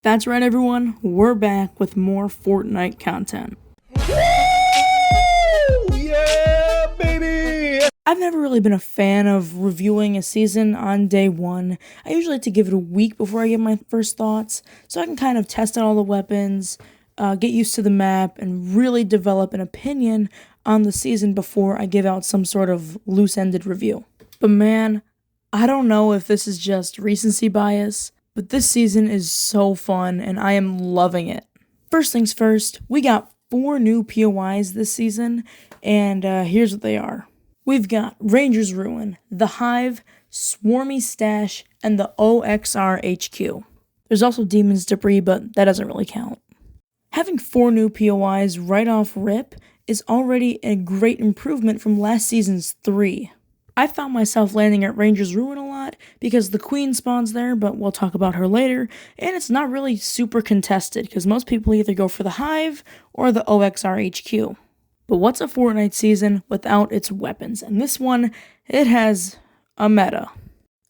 That's right, everyone. We're back with more Fortnite content. Yeah, baby! I've never really been a fan of reviewing a season on day one. I usually like to give it a week before I give my first thoughts, so I can kind of test out all the weapons, get used to the map, and really develop an opinion on the season before I give out some sort of loose-ended review. But man, I don't know if this is just recency bias, but this season is so fun and I am loving it. First things first, we got 4 new POIs this season, and here's what they are. We've got Ranger's Ruin, The Hive, Swarmy Stash, and the OXR HQ. There's also Demon's Debris, but that doesn't really count. Having 4 new POIs right off rip is already a great improvement from last season's 3. I found myself landing at Ranger's Ruin a lot because the Queen spawns there, but we'll talk about her later, and it's not really super contested because most people either go for the Hive or the OXR HQ. But what's a Fortnite season without its weapons? And this one, it has a meta.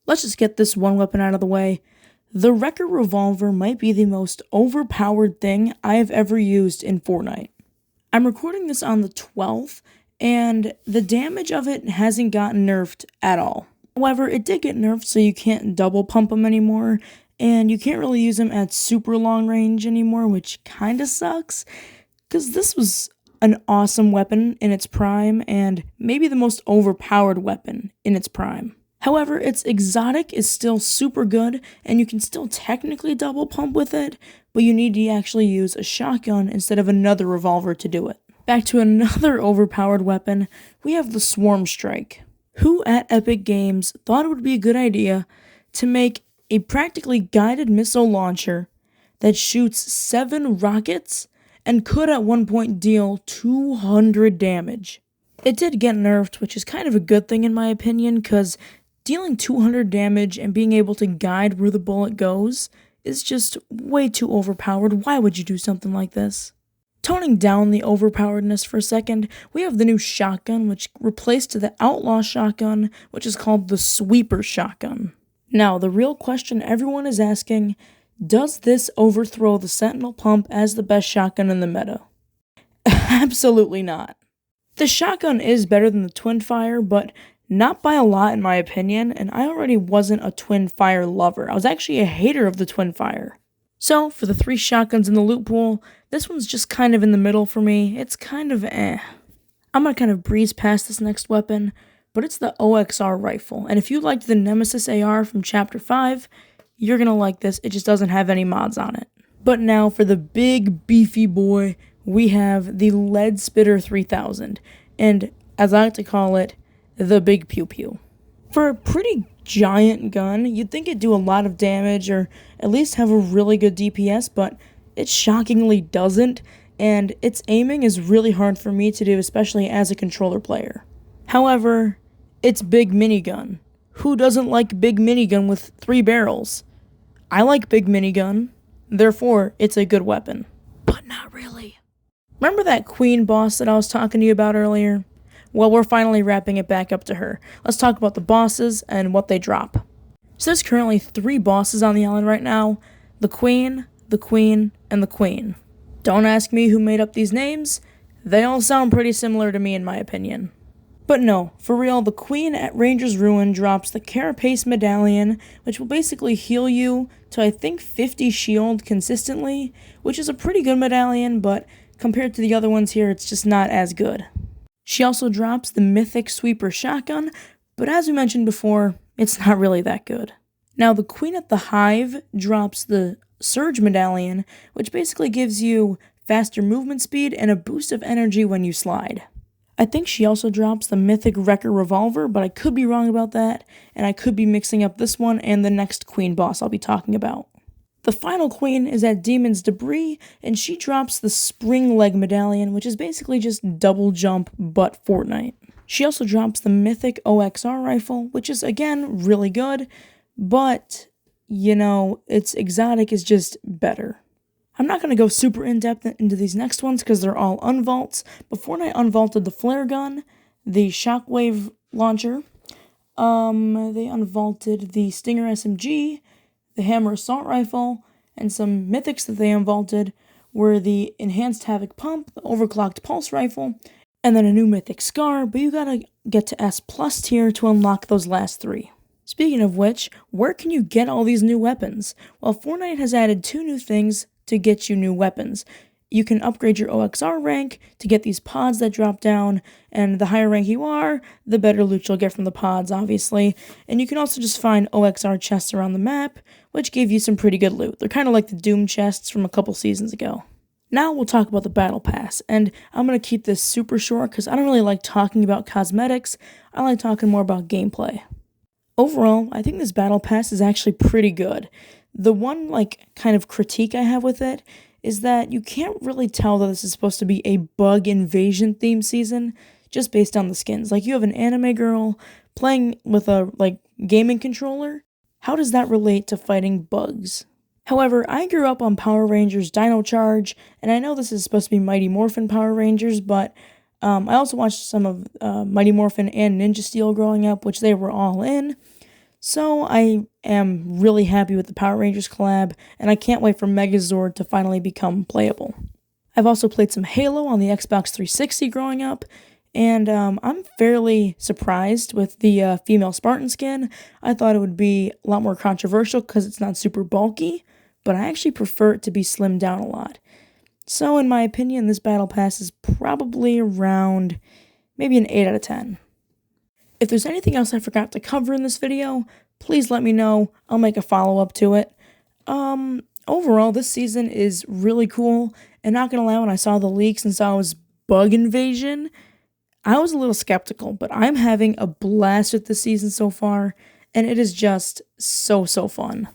Let's just get this one weapon out of the way. The Wrecker Revolver might be the most overpowered thing I have ever used in Fortnite. I'm recording this on the 12th, and the damage of it hasn't gotten nerfed at all. However, it did get nerfed so you can't double pump them anymore, and you can't really use them at super long range anymore, which kinda sucks, because this was an awesome weapon in its prime, and maybe the most overpowered weapon in its prime. However, its exotic is still super good, and you can still technically double pump with it, but you need to actually use a shotgun instead of another revolver to do it. Back to another overpowered weapon, we have the Swarm Strike. Who at Epic Games thought it would be a good idea to make a practically guided missile launcher that shoots 7 rockets and could at one point deal 200 damage? It did get nerfed, which is kind of a good thing in my opinion, because dealing 200 damage and being able to guide where the bullet goes is just way too overpowered. Why would you do something like this? Toning down the overpoweredness for a second, we have the new shotgun, which replaced the Outlaw shotgun, which is called the Sweeper shotgun. Now, the real question everyone is asking, does this overthrow the Sentinel Pump as the best shotgun in the meta? Absolutely not. The shotgun is better than the Twin Fire, but not by a lot in my opinion, and I already wasn't a Twin Fire lover. I was actually a hater of the Twin Fire. So, for the 3 shotguns in the loot pool, this one's just kind of in the middle for me. It's kind of eh. I'm gonna kind of breeze past this next weapon, but it's the OXR rifle. And if you liked the Nemesis AR from Chapter 5, you're gonna like this. It just doesn't have any mods on it. But now for the big beefy boy, we have the Lead Spitter 3000. And as I like to call it, the Big Pew Pew. For a pretty giant gun, you'd think it'd do a lot of damage or at least have a really good DPS, but it shockingly doesn't, and its aiming is really hard for me to do, especially as a controller player. However, it's big minigun. Who doesn't like big minigun with 3 barrels? I like big minigun, therefore it's a good weapon. But not really. Remember that Queen boss that I was talking to you about earlier? Well, we're finally wrapping it back up to her. Let's talk about the bosses and what they drop. So there's currently 3 bosses on the island right now. The Queen, and the Queen. Don't ask me who made up these names. They all sound pretty similar to me in my opinion. But no, for real, the Queen at Ranger's Ruin drops the Carapace Medallion, which will basically heal you to I think 50 shield consistently, which is a pretty good medallion, but compared to the other ones here, it's just not as good. She also drops the Mythic Sweeper shotgun, but as we mentioned before, it's not really that good. Now, the Queen at the Hive drops the Surge Medallion, which basically gives you faster movement speed and a boost of energy when you slide. I think she also drops the Mythic Wrecker Revolver, but I could be wrong about that, and I could be mixing up this one and the next Queen boss I'll be talking about. The final Queen is at Demon's Debris, and she drops the Spring Leg Medallion, which is basically just double jump but Fortnite. She also drops the Mythic OXR Rifle, which is again really good, but, you know, its exotic is just better. I'm not going to go super in-depth into these next ones because they're all unvaults. But Fortnite unvaulted the flare gun, the shockwave launcher, they unvaulted the Stinger SMG, the Hammer assault rifle, and some mythics that they unvaulted were the Enhanced Havoc Pump, the Overclocked Pulse Rifle, and then a new mythic Scar, but you gotta get to S+ tier to unlock those last 3. Speaking of which, where can you get all these new weapons? Well, Fortnite has added 2 new things to get you new weapons. You can upgrade your OXR rank to get these pods that drop down, and the higher rank you are, the better loot you'll get from the pods, obviously. And you can also just find OXR chests around the map, which give you some pretty good loot. They're kind of like the Doom chests from a couple seasons ago. Now we'll talk about the Battle Pass, and I'm going to keep this super short because I don't really like talking about cosmetics. I like talking more about gameplay. Overall, I think this Battle Pass is actually pretty good. The one, kind of critique I have with it is that you can't really tell that this is supposed to be a bug invasion themed season just based on the skins. Like, you have an anime girl playing with a, gaming controller. How does that relate to fighting bugs? However, I grew up on Power Rangers Dino Charge, and I know this is supposed to be Mighty Morphin Power Rangers, but I also watched some of Mighty Morphin and Ninja Steel growing up, which they were all in. So I am really happy with the Power Rangers collab, and I can't wait for Megazord to finally become playable. I've also played some Halo on the Xbox 360 growing up, and I'm fairly surprised with the female Spartan skin. I thought it would be a lot more controversial because it's not super bulky, but I actually prefer it to be slimmed down a lot. So in my opinion, this Battle Pass is probably around maybe an 8 out of 10. If there's anything else I forgot to cover in this video, please let me know. I'll make a follow-up to it. Overall, this season is really cool, and not gonna lie, when I saw the leaks and saw it was bug invasion, I was a little skeptical, but I'm having a blast with this season so far, and it is just so fun.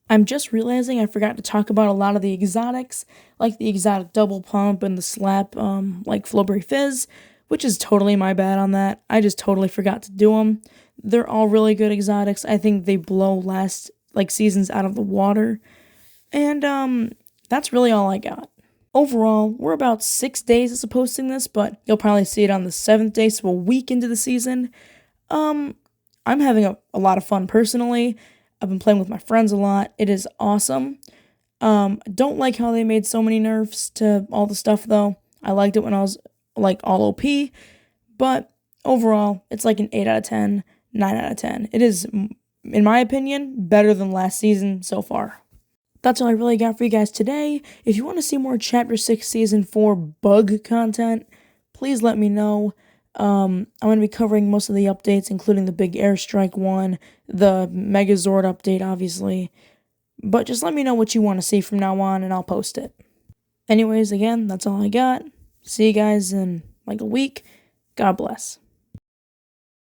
I'm just realizing I forgot to talk about a lot of the exotics, like the exotic double pump and the slap, like Flowberry Fizz, which is totally my bad on that. I just totally forgot to do them. They're all really good exotics. I think they blow last, seasons out of the water. And, that's really all I got. Overall, we're about 6 days of posting this, but you'll probably see it on the 7th day, so a week into the season. I'm having a lot of fun personally. I've been playing with my friends a lot. It is awesome. Don't like how they made so many nerfs to all the stuff, though. I liked it when I was all OP, but overall, it's an 8 out of 10, 9 out of 10. It is, in my opinion, better than last season so far. That's all I really got for you guys today. If you want to see more Chapter 6 Season 4 bug content, please let me know. I'm going to be covering most of the updates, including the big airstrike one, the Megazord update, obviously. But just let me know what you want to see from now on, and I'll post it. Anyways, again, that's all I got. See you guys in a week. God bless.